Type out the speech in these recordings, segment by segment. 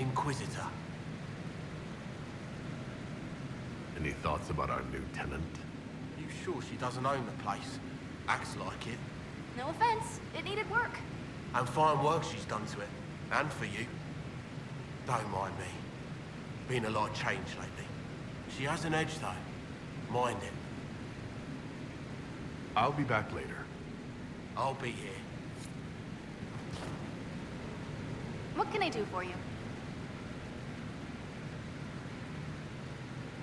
Inquisitor. Any thoughts about our new tenant? You sure she doesn't own the place? Acts like it. No offense, it needed work. And fine work she's done to it. And for you. Don't mind me. Been a lot changed lately. She has an edge, though. Mind it. I'll be back later. I'll be here. What can I do for you?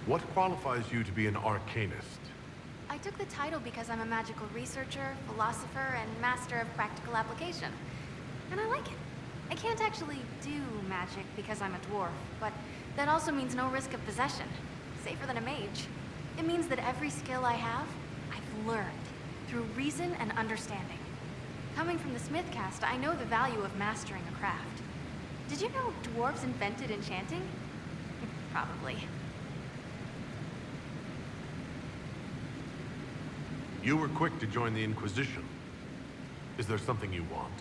What qualifies you to be an arcanist? I took the title because I'm a magical researcher, philosopher, and master of practical application. And I like it. I can't actually do magic because I'm a dwarf, but that also means no risk of possession. Safer than a mage. It means that every skill I have, I've learned through reason and understanding. Coming from the Smith caste, I know the value of mastering a craft. Did you know dwarves invented enchanting? Probably. You were quick to join the Inquisition. Is there something you want?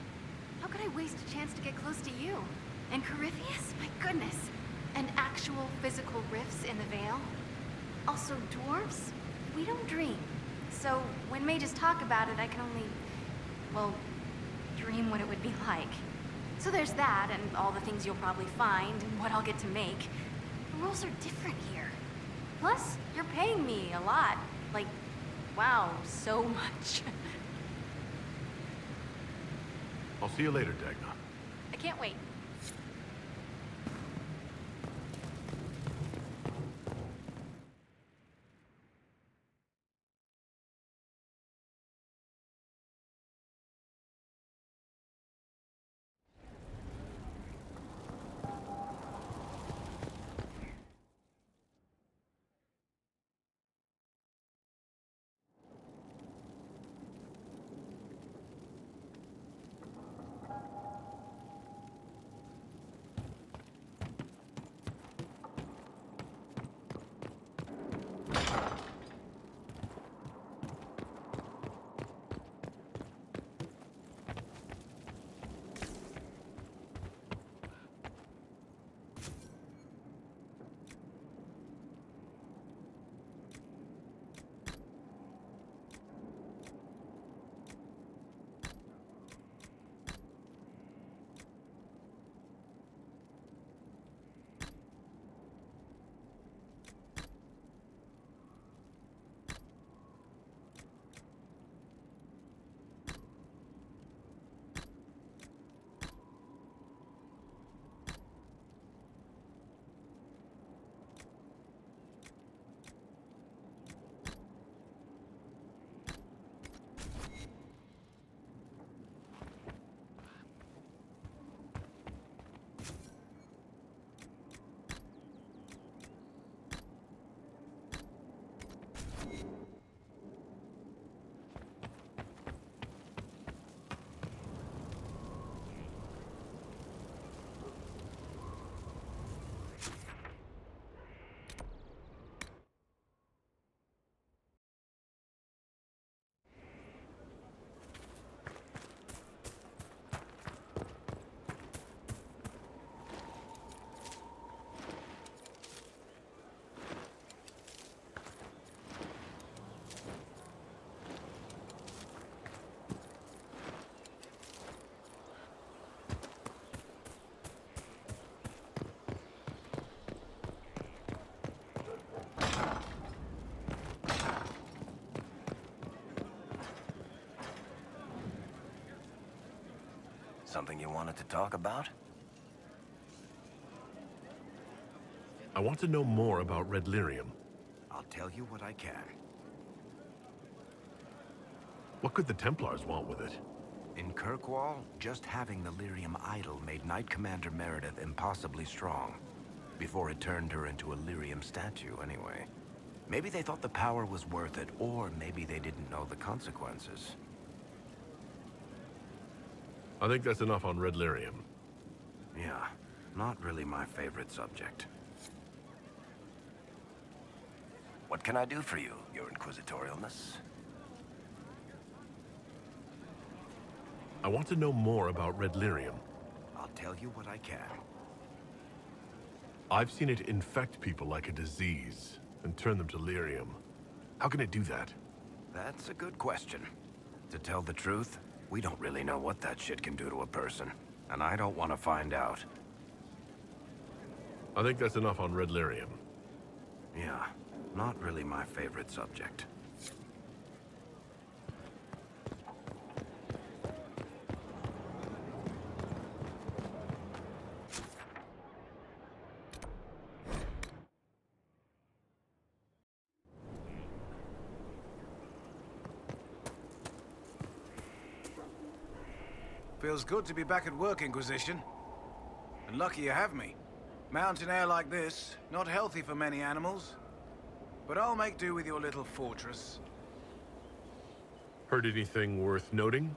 How could I waste a chance to get close to you? And Corypheus? My goodness. And actual physical rifts in the Veil? Also, dwarves? We don't dream. So, when mages talk about it, I can only, well, dream what it would be like. So there's that, and all the things you'll probably find, and what I'll get to make. The rules are different here. Plus, you're paying me a lot. Like, wow, so much. I'll see you later, Dagna. I can't wait. Something you wanted to talk about? I want to know more about Red Lyrium. I'll tell you what I can. What could the Templars want with it? In Kirkwall, just having the Lyrium idol made Knight Commander Meredith impossibly strong. Before it turned her into a Lyrium statue, anyway. Maybe they thought the power was worth it, or maybe they didn't know the consequences. I think that's enough on Red Lyrium. Yeah, not really my favorite subject. What can I do for you, your inquisitorialness? I want to know more about Red Lyrium. I'll tell you what I can. I've seen it infect people like a disease and turn them to lyrium. How can it do that? That's a good question. To tell the truth, we don't really know what that shit can do to a person. And I don't want to find out. I think that's enough on red lyrium. Yeah, not really my favorite subject. Feels good to be back at work, Inquisition. And lucky you have me. Mountain air like this, not healthy for many animals. But I'll make do with your little fortress. Heard anything worth noting?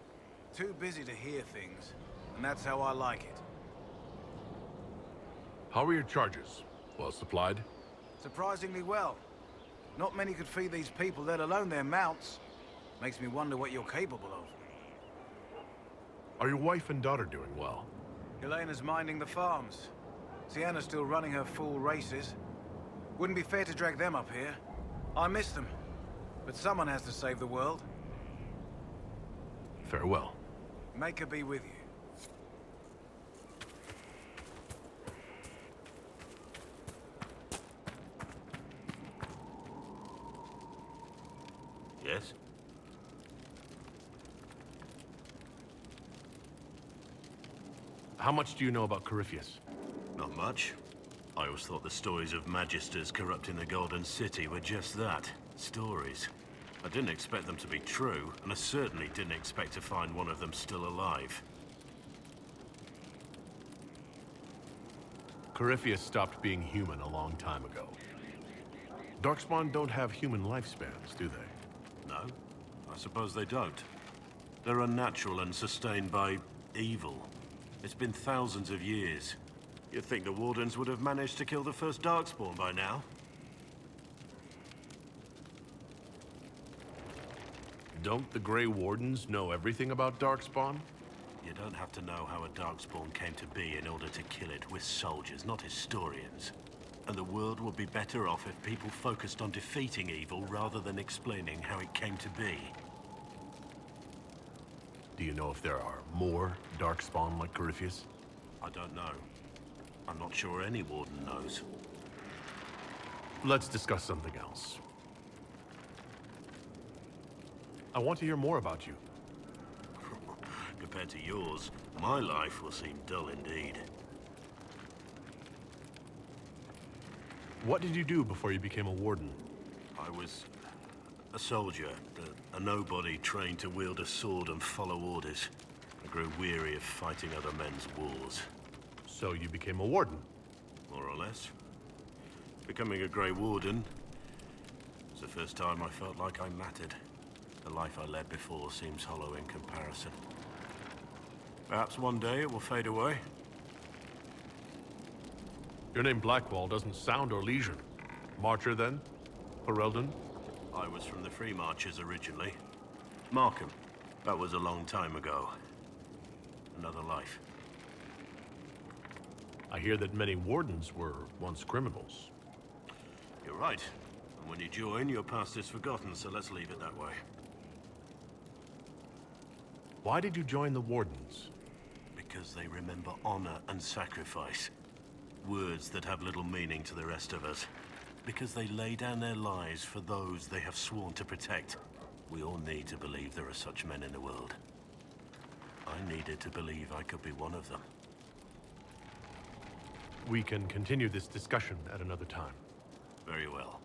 Too busy to hear things, and that's how I like it. How are your charges? Well supplied? Surprisingly well. Not many could feed these people, let alone their mounts. Makes me wonder what you're capable of. Are your wife and daughter doing well? Elena's minding the farms. Sienna's still running her full races. Wouldn't be fair to drag them up here. I miss them. But someone has to save the world. Farewell. Make her be with you. Yes? How much do you know about Corypheus? Not much. I always thought the stories of Magisters corrupting the Golden City were just that. Stories. I didn't expect them to be true, and I certainly didn't expect to find one of them still alive. Corypheus stopped being human a long time ago. Darkspawn don't have human lifespans, do they? No? I suppose they don't. They're unnatural and sustained by evil. It's been thousands of years. You'd think the Wardens would have managed to kill the first Darkspawn by now. Don't the Grey Wardens know everything about Darkspawn? You don't have to know how a Darkspawn came to be in order to kill it. We're soldiers, not historians. And the world would be better off if people focused on defeating evil rather than explaining how it came to be. Do you know if there are more Darkspawn like Corypheus? I don't know. I'm not sure any Warden knows. Let's discuss something else. I want to hear more about you. Compared to yours, my life will seem dull indeed. What did you do before you became a Warden? I was a soldier, a nobody trained to wield a sword and follow orders. I grew weary of fighting other men's wars. So you became a Warden? More or less. Becoming a Grey Warden was the first time I felt like I mattered. The life I led before seems hollow in comparison. Perhaps one day it will fade away. Your name Blackwall doesn't sound Orlesian. Marcher, then? Ferelden? I was from the Free Marchers originally. Markham. That was a long time ago. Another life. I hear that many Wardens were once criminals. You're right. And when you join, your past is forgotten, so let's leave it that way. Why did you join the Wardens? Because they remember honor and sacrifice. Words that have little meaning to the rest of us. Because they lay down their lives for those they have sworn to protect. We all need to believe there are such men in the world. I needed to believe I could be one of them. We can continue this discussion at another time. Very well.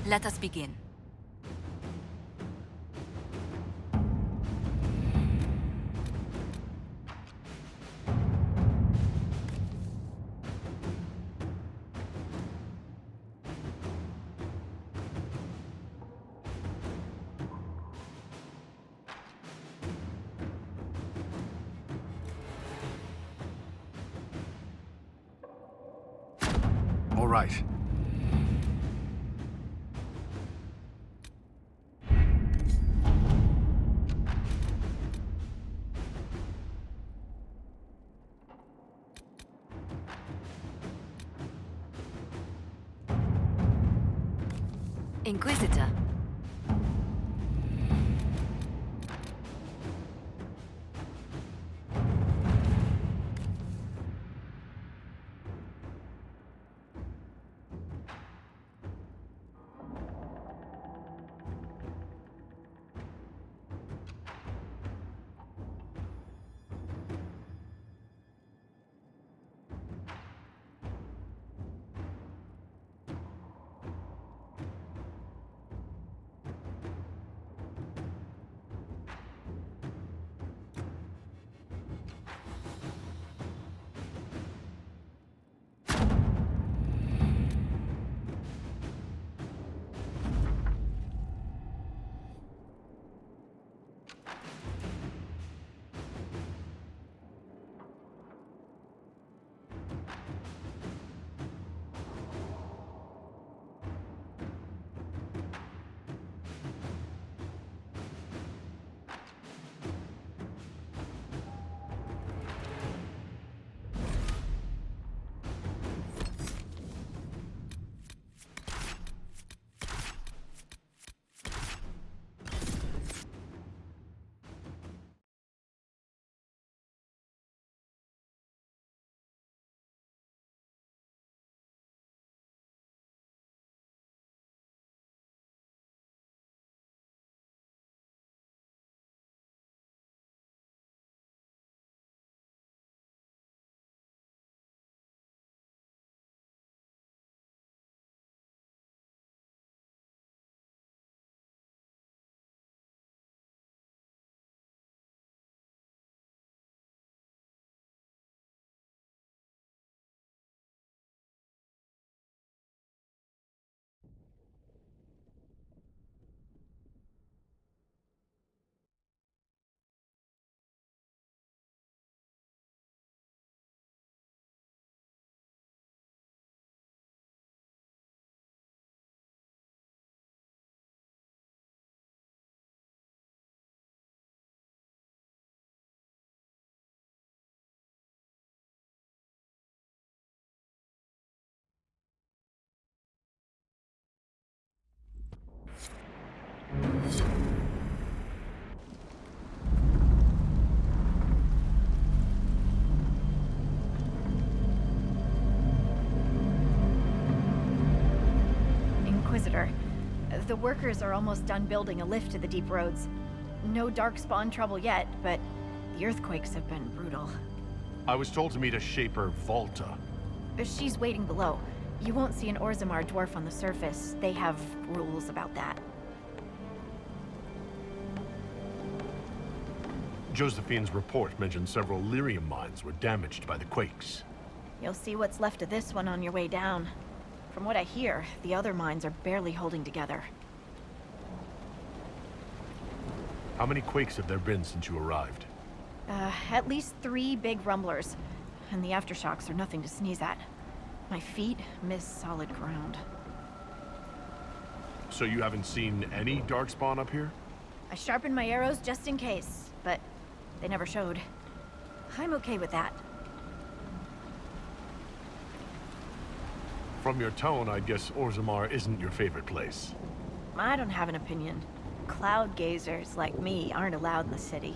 Let us begin. All right. Inquisitor. Inquisitor, the workers are almost done building a lift to the deep roads. No darkspawn trouble yet, but the earthquakes have been brutal. I was told to meet a Shaper Volta. She's waiting below. You won't see an Orzammar dwarf on the surface. They have rules about that. Josephine's report mentioned several lyrium mines were damaged by the quakes. You'll see what's left of this one on your way down. From what I hear, the other mines are barely holding together. How many quakes have there been since you arrived? At least 3 big rumblers. And the aftershocks are nothing to sneeze at. My feet miss solid ground. So you haven't seen any darkspawn up here? I sharpened my arrows just in case, but they never showed. I'm okay with that. From your tone, I guess Orzammar isn't your favorite place. I don't have an opinion. Cloud gazers like me aren't allowed in the city.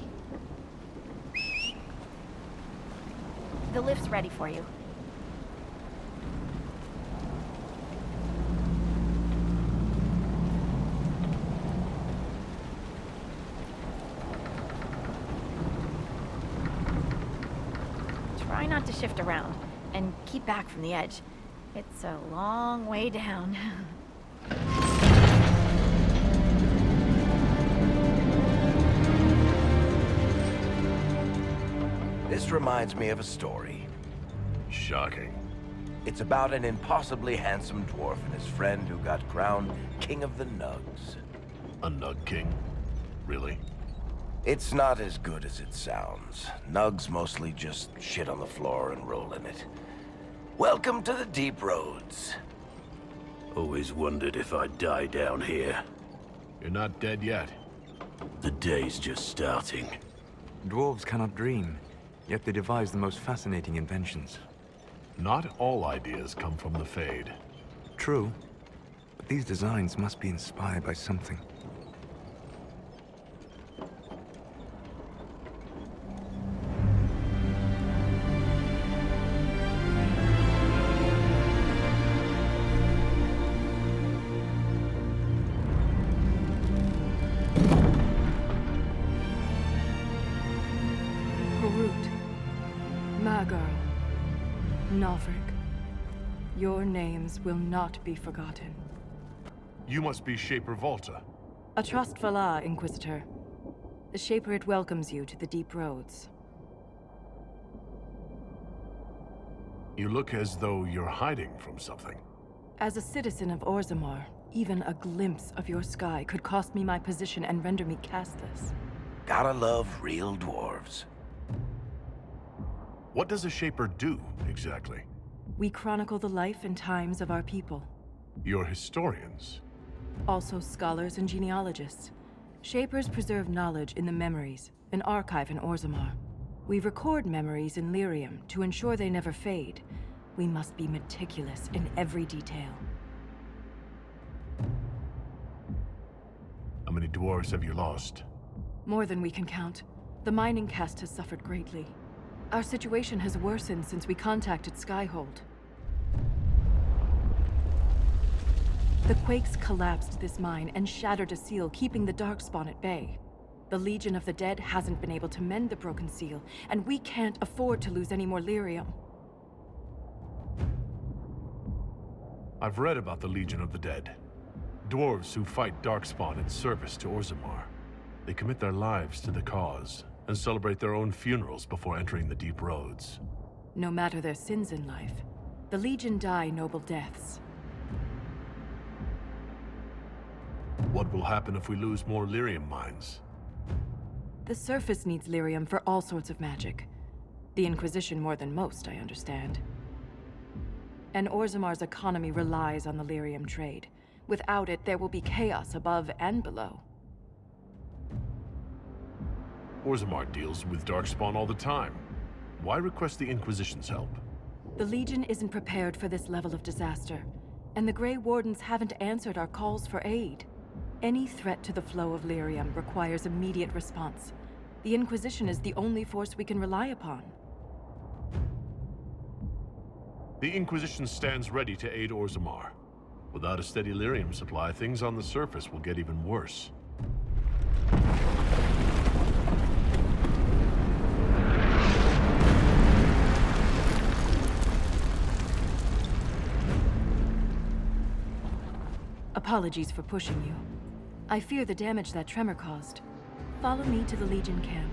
The lift's ready for you. Try not to shift around, and keep back from the edge. It's a long way down. This reminds me of a story. Shocking. It's about an impossibly handsome dwarf and his friend who got crowned King of the Nugs. A Nug King? Really? It's not as good as it sounds. Nugs mostly just shit on the floor and roll in it. Welcome to the Deep Roads. Always wondered if I'd die down here. You're not dead yet. The day's just starting. Dwarves cannot dream, yet they devise the most fascinating inventions. Not all ideas come from the Fade. True, but these designs must be inspired by something. Nalfric, your names will not be forgotten. You must be Shaper Volta. A trust Vala, Inquisitor. The Shaper it welcomes you to the Deep Roads. You look as though you're hiding from something. As a citizen of Orzammar, even a glimpse of your sky could cost me my position and render me castless. Gotta love real dwarves. What does a Shaper do, exactly? We chronicle the life and times of our people. You're historians. Also scholars and genealogists. Shapers preserve knowledge in the memories, an archive in Orzammar. We record memories in Lyrium to ensure they never fade. We must be meticulous in every detail. How many dwarves have you lost? More than we can count. The mining caste has suffered greatly. Our situation has worsened since we contacted Skyhold. The quakes collapsed this mine and shattered a seal, keeping the Darkspawn at bay. The Legion of the Dead hasn't been able to mend the broken seal, and we can't afford to lose any more lyrium. I've read about the Legion of the Dead. Dwarves who fight Darkspawn in service to Orzammar. They commit their lives to the cause, and celebrate their own funerals before entering the Deep Roads. No matter their sins in life, the Legion die noble deaths. What will happen if we lose more lyrium mines? The surface needs lyrium for all sorts of magic. The Inquisition more than most, I understand. And Orzammar's economy relies on the lyrium trade. Without it, there will be chaos above and below. Orzammar deals with Darkspawn all the time. Why request the Inquisition's help? The Legion isn't prepared for this level of disaster, and the Grey Wardens haven't answered our calls for aid. Any threat to the flow of lyrium requires immediate response. The Inquisition is the only force we can rely upon. The Inquisition stands ready to aid Orzammar. Without a steady lyrium supply, things on the surface will get even worse. Apologies for pushing you. I fear the damage that tremor caused. Follow me to the Legion camp.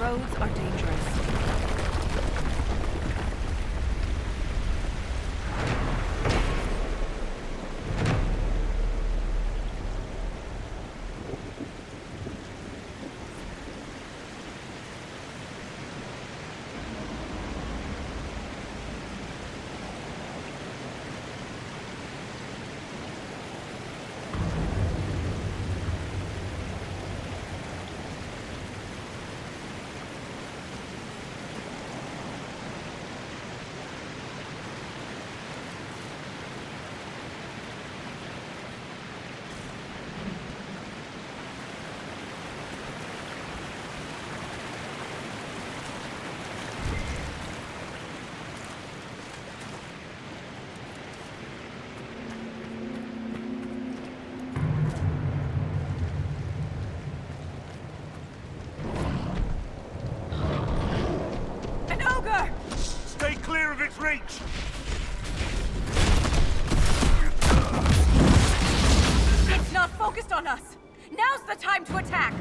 roads are dangerous. Stay clear of its reach! It's not focused on us! Now's the time to attack!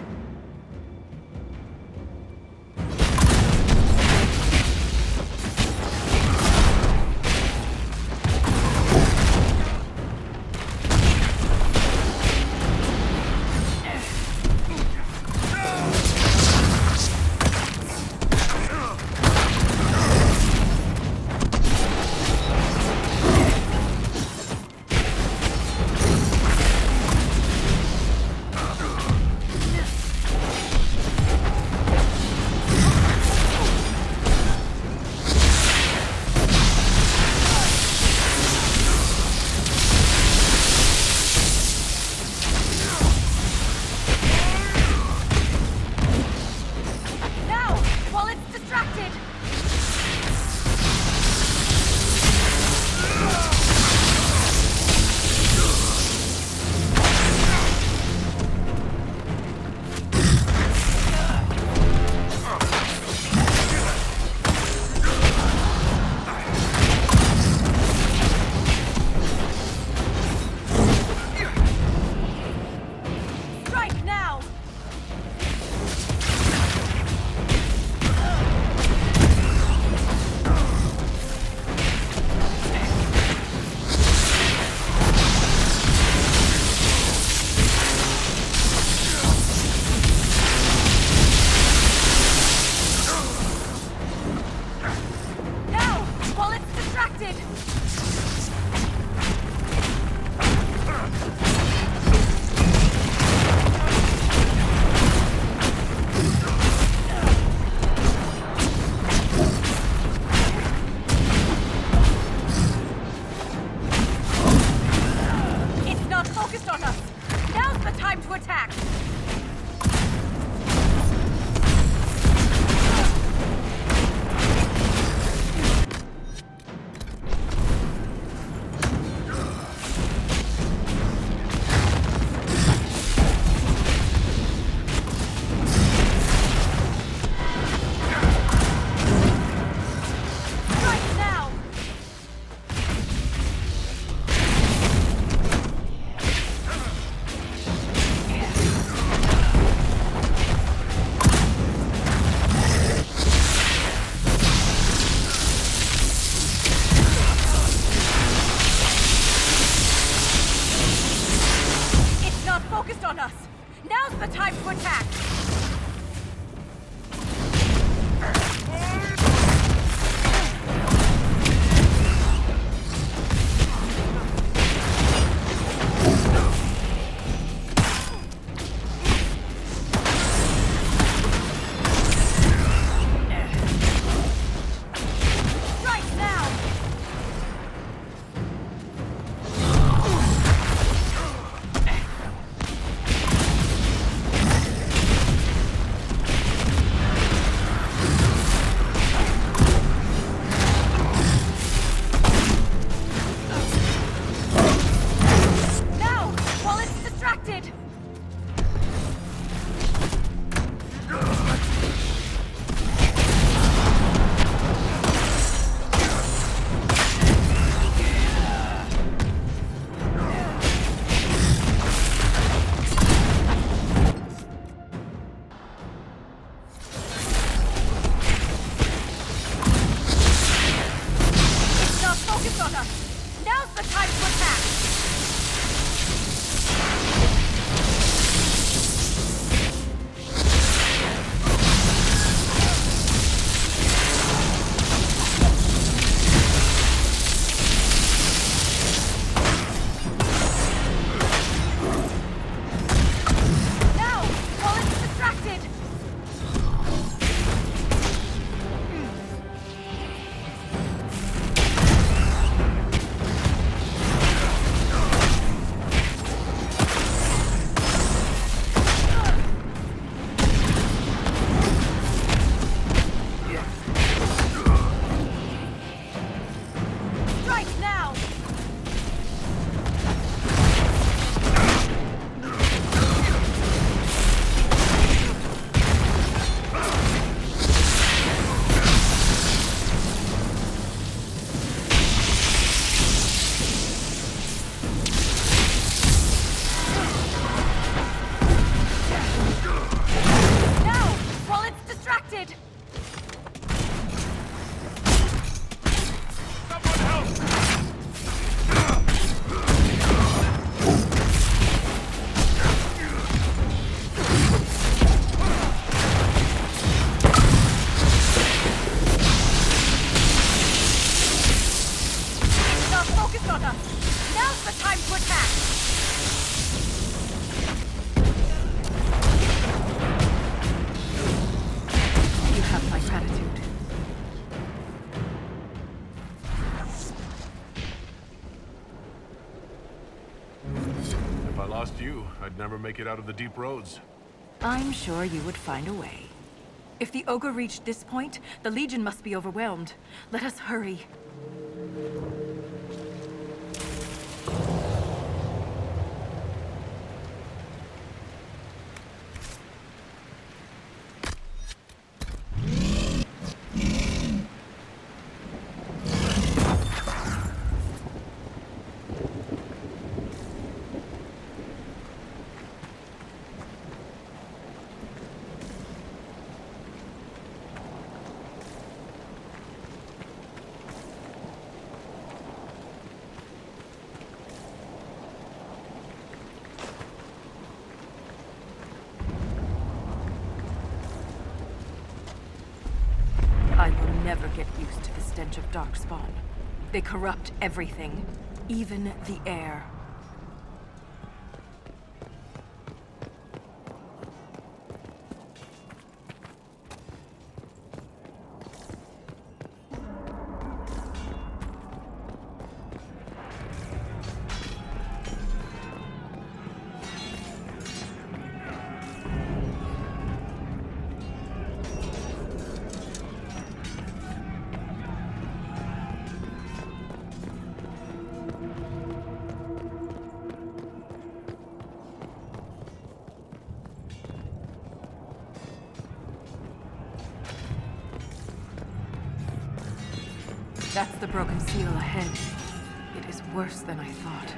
you, I'd never make it out of the deep roads. I'm sure you would find a way. If the ogre reached this point, the Legion must be overwhelmed. Let us hurry. I will never get used to the stench of Darkspawn. They corrupt everything, even the air. That's the broken seal ahead. It is worse than I thought.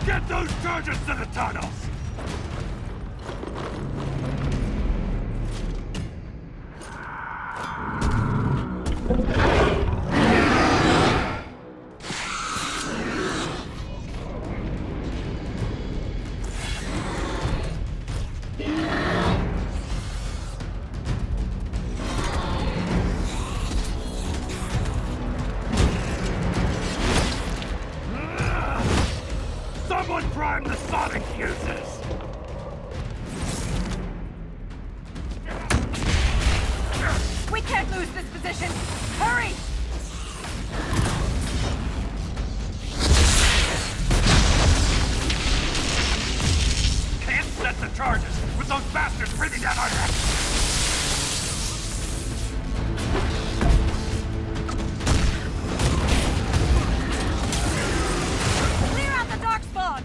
Get those charges to the tunnels! Someone prime the sonic fuses! We can't lose this position! Hurry! Can't set the charges with those bastards breathing down our necks! Clear out the Darkspawn!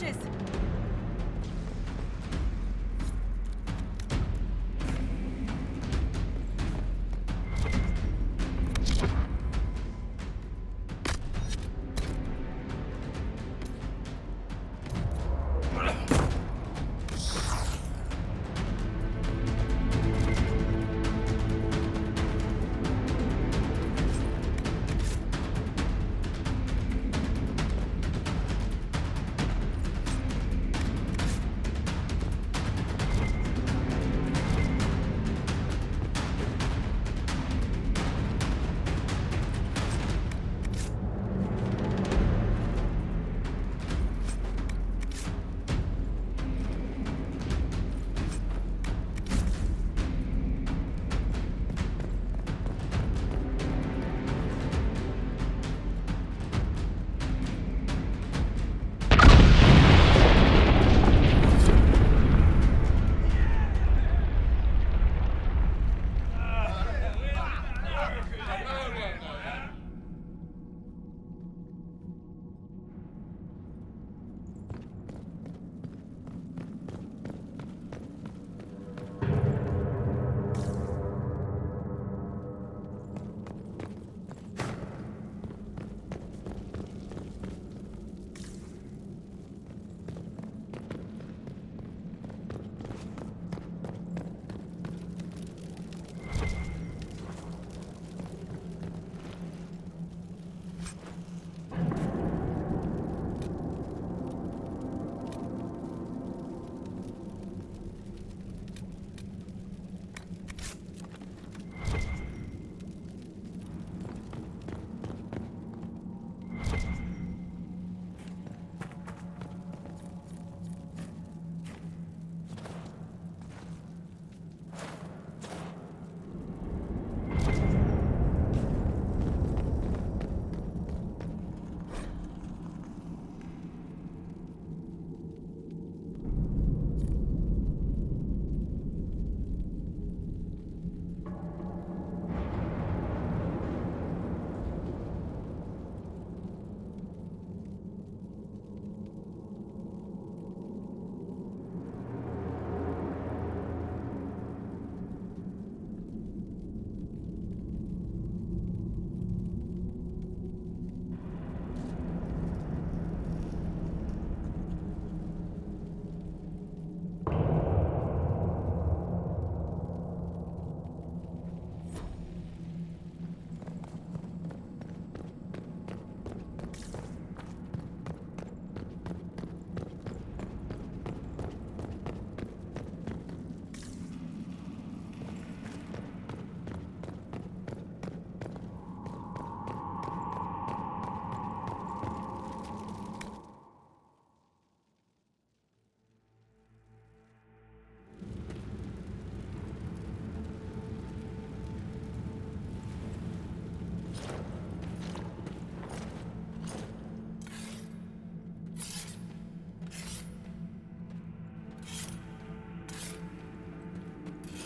charges!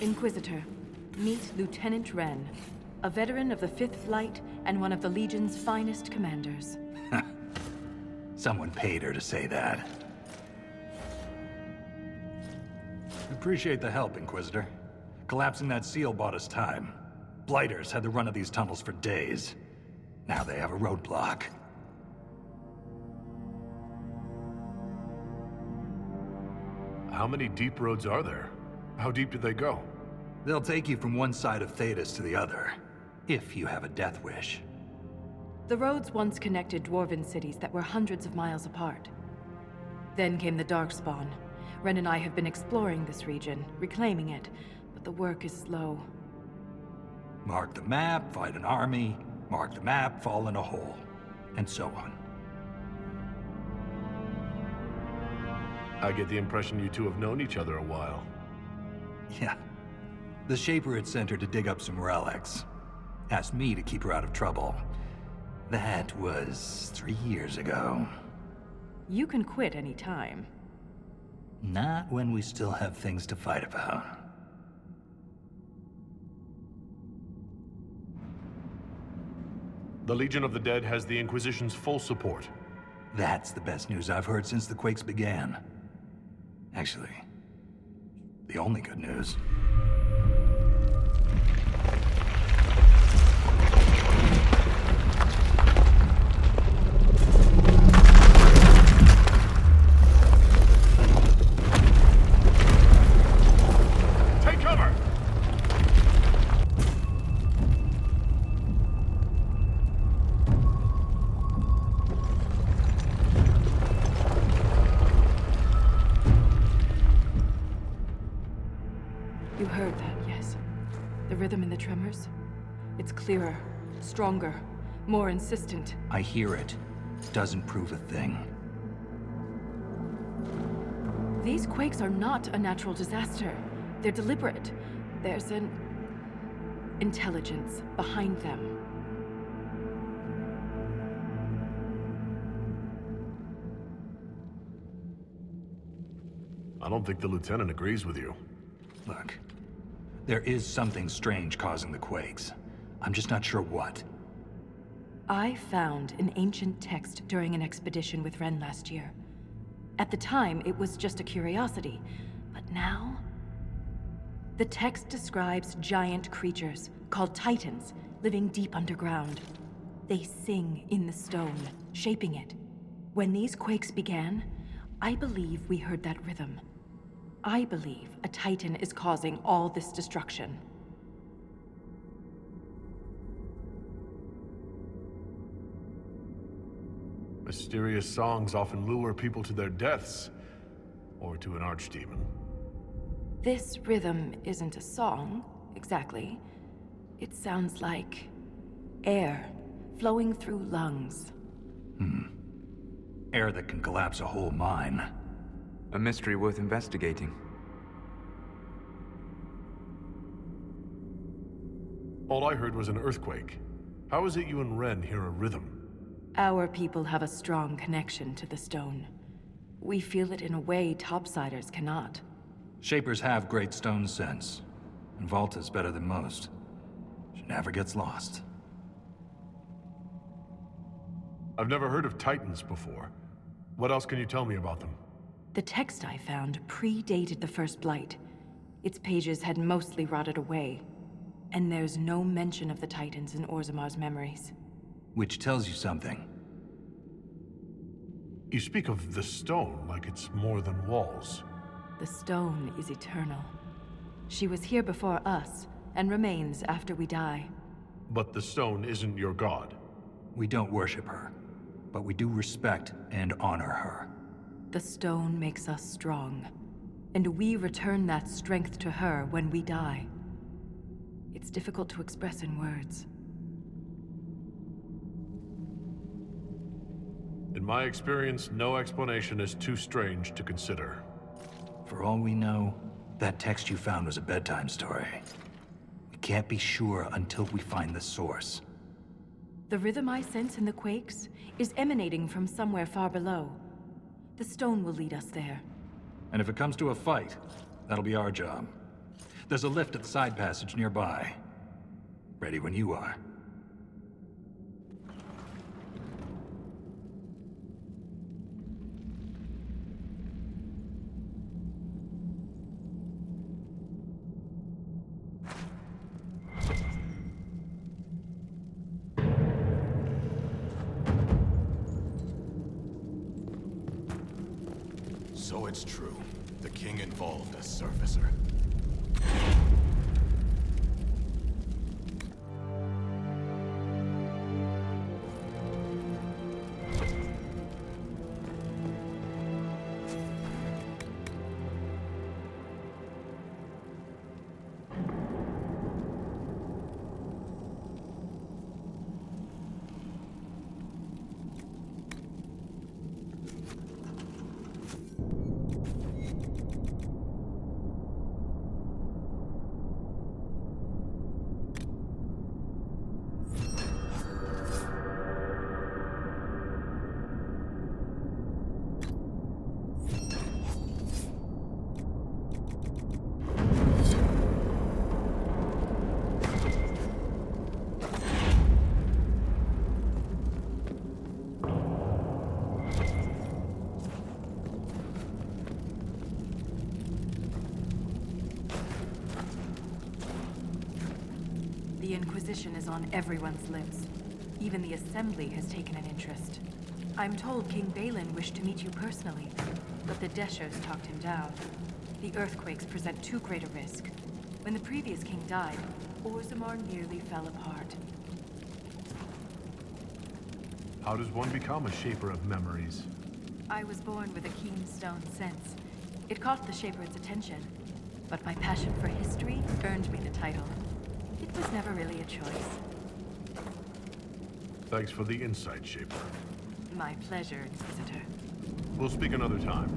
Inquisitor, meet Lieutenant Wren, a veteran of the 5th Flight and one of the Legion's finest commanders. Someone paid her to say that. Appreciate the help, Inquisitor. Collapsing that seal bought us time. Blighters had the run of these tunnels for days. Now they have a roadblock. How many deep roads are there? How deep do they go? They'll take you from one side of Thetis to the other, if you have a death wish. The roads once connected dwarven cities that were hundreds of miles apart. Then came the Darkspawn. Ren and I have been exploring this region, reclaiming it, but the work is slow. Mark the map, fight an army. Mark the map, fall in a hole. And so on. I get the impression you two have known each other a while. Yeah. The Shaper had sent her to dig up some relics. Asked me to keep her out of trouble. That was 3 years ago. You can quit any time. Not when we still have things to fight about. The Legion of the Dead has the Inquisition's full support. That's the best news I've heard since the quakes began. Actually, the only good news. Take cover! You heard that, yes? The rhythm in the tremors? It's clearer, stronger, more insistent. I hear it. Doesn't prove a thing. These quakes are not a natural disaster. They're deliberate. There's an intelligence behind them. I don't think the lieutenant agrees with you. Look, there is something strange causing the quakes. I'm just not sure what. I found an ancient text during an expedition with Ren last year. At the time, it was just a curiosity, but now... The text describes giant creatures, called Titans, living deep underground. They sing in the stone, shaping it. When these quakes began, I believe we heard that rhythm. I believe a Titan is causing all this destruction. Mysterious songs often lure people to their deaths, or to an archdemon. This rhythm isn't a song, exactly. It sounds like air flowing through lungs. Air that can collapse a whole mine. A mystery worth investigating. All I heard was an earthquake. How is it you and Ren hear a rhythm? Our people have a strong connection to the stone. We feel it in a way topsiders cannot. Shapers have great stone sense, and Volta's better than most. She never gets lost. I've never heard of Titans before. What else can you tell me about them? The text I found predated the First Blight. Its pages had mostly rotted away, and there's no mention of the Titans in Orzamar's memories. Which tells you something. You speak of the stone like it's more than walls. The stone is eternal. She was here before us, and remains after we die. But the stone isn't your god. We don't worship her, but we do respect and honor her. The stone makes us strong, and we return that strength to her when we die. It's difficult to express in words. In my experience, no explanation is too strange to consider. For all we know, that text you found was a bedtime story. We can't be sure until we find the source. The rhythm I sense in the quakes is emanating from somewhere far below. The stone will lead us there. And if it comes to a fight, that'll be our job. There's a lift at the side passage nearby. Ready when you are. So it's true. The king involved a surfacer. The Inquisition is on everyone's lips. Even the Assembly has taken an interest. I'm told King Balin wished to meet you personally, but the Deshos talked him down. The earthquakes present too great a risk. When the previous king died, Orzammar nearly fell apart. How does one become a shaper of memories? I was born with a keen stone sense. It caught the Shaper's attention, but my passion for history earned me the title. It was never really a choice. Thanks for the insight, Shaper. My pleasure, Inquisitor. We'll speak another time.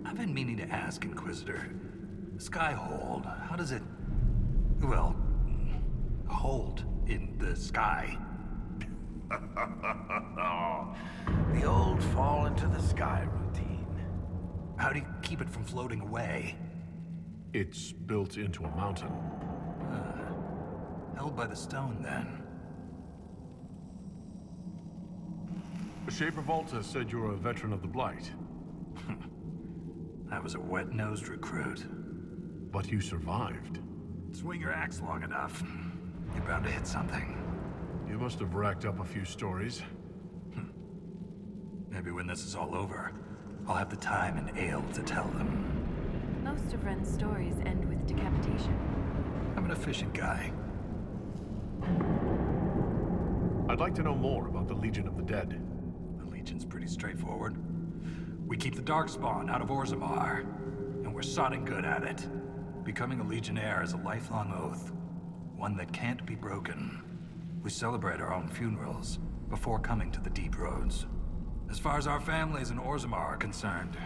I've been meaning to ask, Inquisitor. Skyhold, how does it... well, hold in the sky? The old fall into the sky routine. How do you keep it from floating away? It's built into a mountain. Held by the stone, then. Shaper Volta said you're a veteran of the Blight. I was a wet-nosed recruit. But you survived. Swing your axe long enough, you're bound to hit something. You must have racked up a few stories. Maybe when this is all over, I'll have the time and ale to tell them. Most of Ren's stories end with decapitation. I'm an efficient guy. I'd like to know more about the Legion of the Dead. The Legion's pretty straightforward. We keep the Darkspawn out of Orzammar, and we're sodding good at it. Becoming a Legionnaire is a lifelong oath, one that can't be broken. We celebrate our own funerals before coming to the Deep Roads. As far as our families in Orzammar are concerned,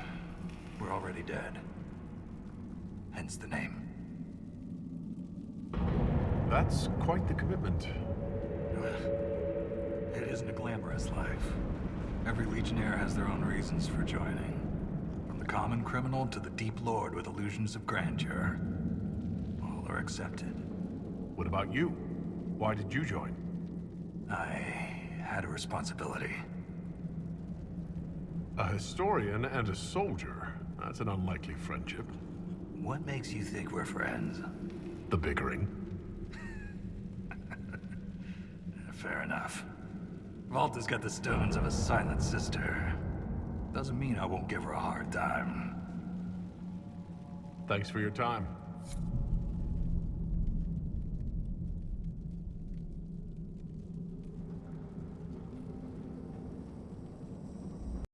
we're already dead. Hence the name. That's quite the commitment. It isn't a glamorous life. Every Legionnaire has their own reasons for joining. From the common criminal to the deep lord with illusions of grandeur. All are accepted. What about you? Why did you join? I had a responsibility. A historian and a soldier. That's an unlikely friendship. What makes you think we're friends? The bickering. Fair enough. Volta's got the stones of a silent sister. Doesn't mean I won't give her a hard time. Thanks for your time.